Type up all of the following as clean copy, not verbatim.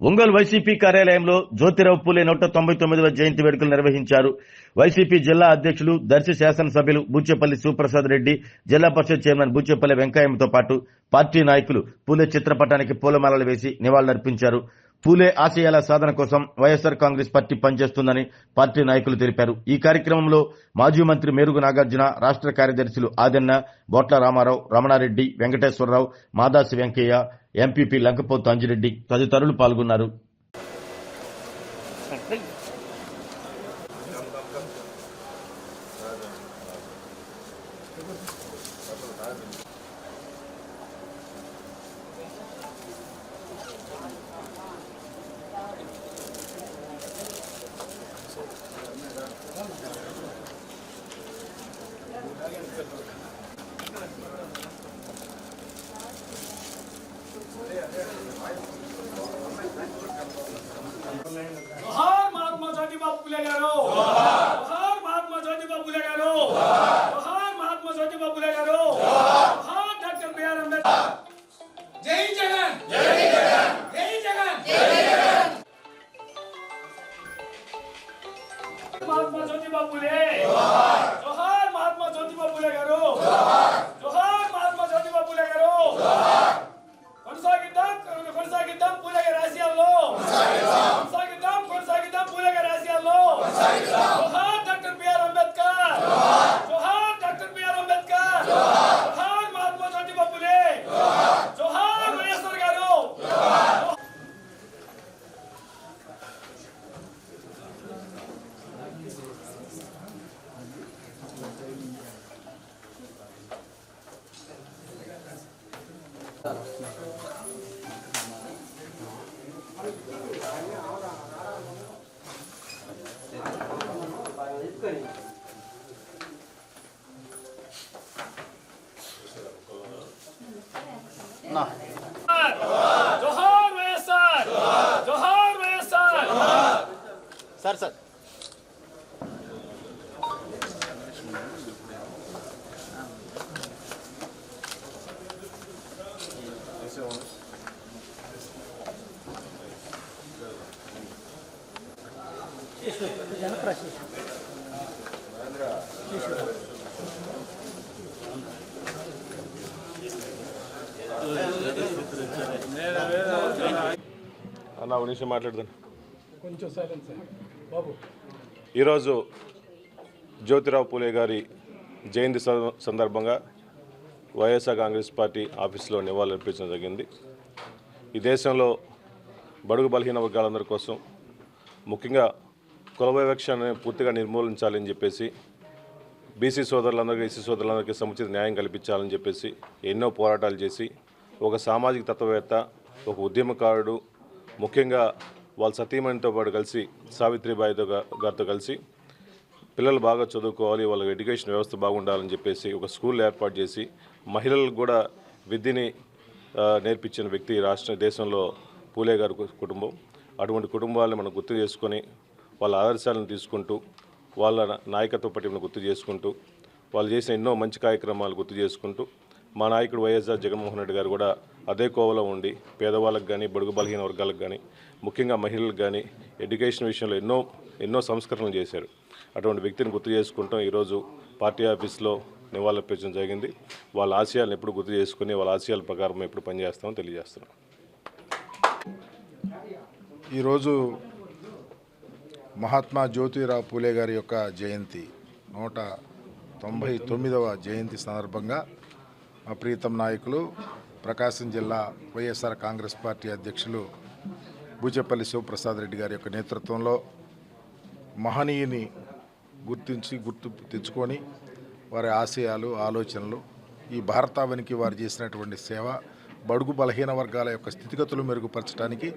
Ongole YCP కార్యాలయంలో జ్యోతిరావు పూలే 199వ జయంతి వేడుకలు నిర్వహించారు. వైసీపీ జిల్లా అధ్యక్షులు, దర్శి శాసనసభ్యులు బూచేపల్లి శివప్రసాద్ రెడ్డి, జిల్లా పరిషత్ చైర్మన్ బూచేపల్లి వెంకయ్యతో పాటు పార్టీ నాయకులు పూలే చిత్రపటానికి పూలమాలలు వేసి నివాళులర్పించారు. పూలే ఆశయాల సాధన కోసం వైఎస్ఆర్ కాంగ్రెస్ పార్టీ పనిచేస్తుందని పార్టీ నాయకులు తెలిపారు. ఈ కార్యక్రమంలో మాజీ మంత్రి మేరుగు నాగార్జున, రాష్ట్ర కార్యదర్శులు ఆదెన్న, బోట్ల రామారావు, రమణారెడ్డి, వెంకటేశ్వరరావు, మాదాసి వెంకయ్య, ఎంపీపీ లంకపోతు అంజిరెడ్డి తదితరులు పాల్గొన్నారు. जोहार महात्मा ज्योतिबा फुले गारो, जोहार महात्मा ज्योतिबा फुले गारो, जोहार महात्मा ज्योतिबा फुले गारो, जोहार डॉक्टर बी.आर. अंबेडकर. जय जगन, जय जगन, जय जगन, जय जगन. महात्मा ज्योतिबा फुले, जोहार, जोहार महात्मा ज्योतिबा फुले गारो, जोहार, जोहार महात्मा ज्योतिबा फुले गारो, जोहार. కొనసాగిద్దాం పూలే గారి ఆశయాల్లో, కొనసాగిద్దాం పూలే గారి ఆశయాల్లో. జోహార్ డాక్టర్ బి.ఆర్. అంబేద్కర్, జోహార్ డాక్టర్ బి.ఆర్. అంబేద్కర్, జోహార్ మహాత్మా జ్యోతిబా ఫులే, జోహార్ వైఎస్ఆర్ గారు. జోహార్ వైఎస్ఆర్, జోహార్ వైఎస్ఆర్. సార్ సార్ అన్న ఒక నిమిషం మాట్లాడదాను. కొంచెం సైలెన్స్ బాబు. ఈరోజు జ్యోతిరావు పూలే గారి జయంతి సందర్భంగా వైఎస్ఆర్ కాంగ్రెస్ పార్టీ ఆఫీసులో నివాళులర్పించడం జరిగింది. ఈ దేశంలో బడుగు బలహీన వర్గాలందరి కోసం, ముఖ్యంగా కుల వివక్షను పూర్తిగా నిర్మూలించాలని చెప్పేసి, బీసీ సోదరులందరికీ, ఎస్సీ సోదరులందరికీ సముచిత న్యాయం కల్పించాలని చెప్పేసి ఎన్నో పోరాటాలు చేసి, ఒక సామాజిక తత్వవేత్త, ఒక ఉద్యమకారుడు, ముఖ్యంగా వాళ్ళ సతీమణితో పాటు కలిసి సావిత్రిబాయి గారితో కలిసి పిల్లలు బాగా చదువుకోవాలి, వాళ్ళ ఎడ్యుకేషన్ వ్యవస్థ బాగుండాలని చెప్పేసి ఒక స్కూల్ ఏర్పాటు చేసి మహిళలకు కూడా విద్యని నేర్పించిన వ్యక్తి దేశంలో పూలే గారి కుటుంబం. అటువంటి కుటుంబాలను మనం గుర్తు చేసుకొని, వాళ్ళ ఆదర్శాలను తీసుకుంటూ, వాళ్ళ నాయకత్వ పట్టికను గుర్తు చేసుకుంటూ, వాళ్ళు చేసిన ఎన్నో మంచి కార్యక్రమాలు గుర్తు చేసుకుంటూ, మా నాయకుడు వైఎస్ఆర్ జగన్మోహన్ రెడ్డి గారు కూడా అదే కోవలో ఉండి పేదవాళ్ళకు కానీ, బడుగు బలహీన వర్గాలకు కానీ, ముఖ్యంగా మహిళలకు కానీ ఎడ్యుకేషన్ విషయంలో ఎన్నో సంస్కరణలు చేశారు. అటువంటి వ్యక్తిని గుర్తు చేసుకుంటాం ఈరోజు పార్టీ ఆఫీస్లో నివాళులర్పించడం జరిగింది. వాళ్ళ ఆశయాలను ఎప్పుడు గుర్తు చేసుకుని, వాళ్ళ ఆశయాల ప్రకారం ఎప్పుడు పనిచేస్తామో తెలియజేస్తున్నాం. ఈరోజు మహాత్మా జ్యోతిరావు పూలే గారి యొక్క జయంతి 199వ జయంతి సందర్భంగా మా ప్రీతం నాయకులు, ప్రకాశం జిల్లా వైఎస్ఆర్ కాంగ్రెస్ పార్టీ అధ్యక్షులు బూచేపల్లి శివప్రసాద్ రెడ్డి గారి యొక్క నేతృత్వంలో మహనీయుని గుర్తు తెచ్చుకొని వారి ఆశయాలు, ఆలోచనలు, ఈ భారతావనికి వారు చేసినటువంటి సేవ, బడుగు బలహీన వర్గాల యొక్క స్థితిగతులు మెరుగుపరచడానికి,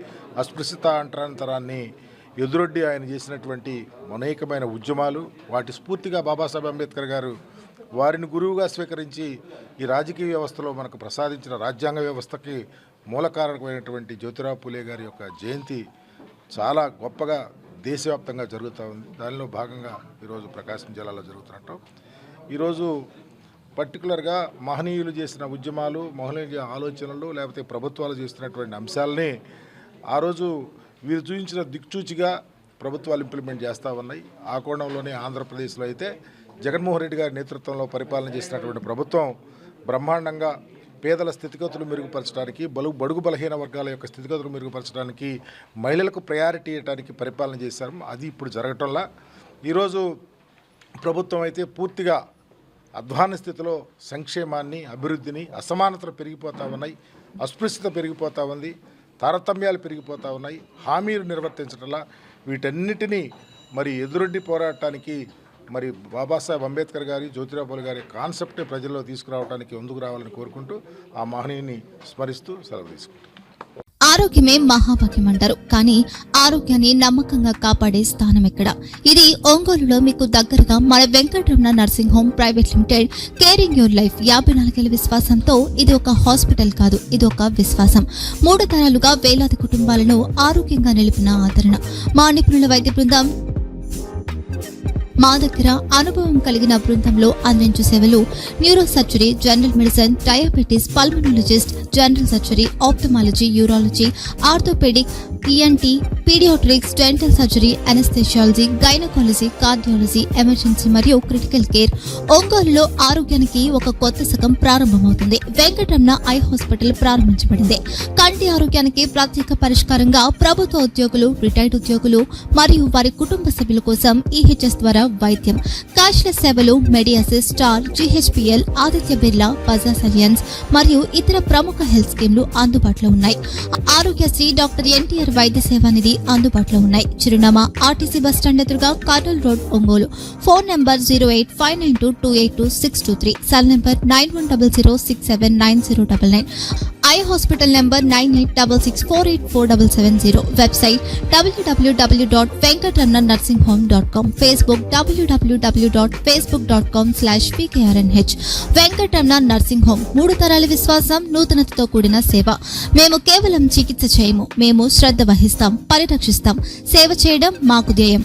అస్పృశ్యత అంటరాంతరాన్ని ఎదురొడ్డి ఆయన చేసినటువంటి అనేకమైన ఉద్యమాలు, వాటి స్ఫూర్తిగా బాబాసాహెబ్ అంబేద్కర్ గారు వారిని గురువుగా స్వీకరించి ఈ రాజకీయ వ్యవస్థలో మనకు ప్రసాదించిన రాజ్యాంగ వ్యవస్థకి మూలకారకమైనటువంటి జ్యోతిరావు పూలే గారి యొక్క జయంతి చాలా గొప్పగా దేశవ్యాప్తంగా జరుగుతూ ఉంది. దానిలో భాగంగా ఈరోజు ప్రకాశం జిల్లాలో జరుగుతున్నట్టు ఈరోజు పర్టికులర్గా మహనీయులు చేసిన ఉద్యమాలు, మహనీయుల ఆలోచనలు, లేకపోతే ప్రభుత్వాలు చేస్తున్నటువంటి అంశాలని ఆ రోజు వీరు చూపించిన దిక్చూచిగా ప్రభుత్వాలు ఇంప్లిమెంట్ చేస్తూ ఉన్నాయి. ఆ కోణంలోనే ఆంధ్రప్రదేశ్లో అయితే జగన్మోహన్ రెడ్డి గారి నేతృత్వంలో పరిపాలన చేసినటువంటి ప్రభుత్వం బ్రహ్మాండంగా పేదల స్థితిగతులు మెరుగుపరచడానికి, బడుగు బలహీన వర్గాల యొక్క స్థితిగతులు మెరుగుపరచడానికి, మహిళలకు ప్రయారిటీ ఇవ్వడానికి పరిపాలన చేశారు. అది ఇప్పుడు జరగటంలా ఈరోజు ప్రభుత్వం అయితే పూర్తిగా అధ్వాన స్థితిలో సంక్షేమాన్ని, అభివృద్ధిని, అసమానతలు పెరిగిపోతూ ఉన్నాయి, అస్పృశ్యత పెరిగిపోతూ ఉంది, తారతమ్యాలు పెరిగిపోతూ ఉన్నాయి, హామీలు నిర్వర్తించడంలా వీటన్నిటినీ మరి ఎదురొడ్డి పోరాటానికి మరి బాబాసాహెబ్ అంబేద్కర్ గారి, జ్యోతిరావు పూలే గారి కాన్సెప్ట్ ప్రజల్లో తీసుకురావడానికి ముందుకు రావాలని కోరుకుంటూ ఆ మహనీయుని స్మరిస్తూ సెలవు తీసుకుంటాం. ఆరోగ్యమే మహాభాగ్యం అంటారు, కానీ ఆరోగ్యాన్ని నమ్మకంగా కాపాడే స్థానం ఎక్కడ? ఇది ఒంగోలులో మీకు దగ్గరగా మన Venkataramana nursing home private limited. Caring your life 54 ఏళ్ల విశ్వాసంతో ఇది ఒక హాస్పిటల్ కాదు, ఇది ఒక విశ్వాసం. 3 తరాలుగా వేలాది కుటుంబాలను ఆరోగ్యంగా నిలిపిన ఆదరణ. మా నిపుణుల వైద్య బృందం మా దగ్గర అనుభవం కలిగిన బృందంలో అందించే సేవలు neuro surgery, general medicine, diabetes, pulmonologist, general surgery, ophthalmology, urology, orthopaedic, ENT, paediatrics, dental surgery, anaesthesiology, gynaecology, cardiology, emergency మరియు క్రిటికల్ కేర్. ఒంగోలులో ఆరోగ్యానికి ఒక కొత్త శకం ప్రారంభమవుతుంది. వెంకటరమణ ఐ హాస్పిటల్ ప్రారంభించబడింది. కంటి ఆరోగ్యానికి ప్రత్యేక పరిష్కారంగా ప్రభుత్వ ఉద్యోగులు, రిటైర్డ్ ఉద్యోగులు మరియు వారి కుటుంబ సభ్యుల కోసం ఈహెచ్ఎస్ ద్వారా వైద్యం, క్యాష్లెస్ సేవలు, మెడియాసిస్, స్టార్, జీహెచ్పీఎల్, ఆదిత్య బిర్లా, బజాజ్ అలియన్స్ మరియు ఇతర ప్రముఖ హెల్త్ స్కీమ్లు అందుబాటులో ఉన్నాయి. ఆరోగ్యశ్రీ, డాక్టర్ ఎన్టీఆర్ వైద్య సేవా నిధి అందుబాటులో ఉన్నాయి. చిరునామా ఆర్టీసీ బస్టాండ్ ఎదురుగా, Kurnool road, Ongole. Phone number 08592282623, cell number 9100679099. Eye hospital number 9866484770. Website www.venkatramanarsinghome.com. Facebook www.facebook.com/pkrnh. Venkataramana nursing home, 3 తరాల విశ్వాసం, నూతనతతో కూడిన సేవ. మేము కేవలం చికిత్స చేయము, మేము శ్రద్ధ వహిస్తాం, పరిరక్షిస్తాం. సేవ చేయడం మాకు ధ్యేయం.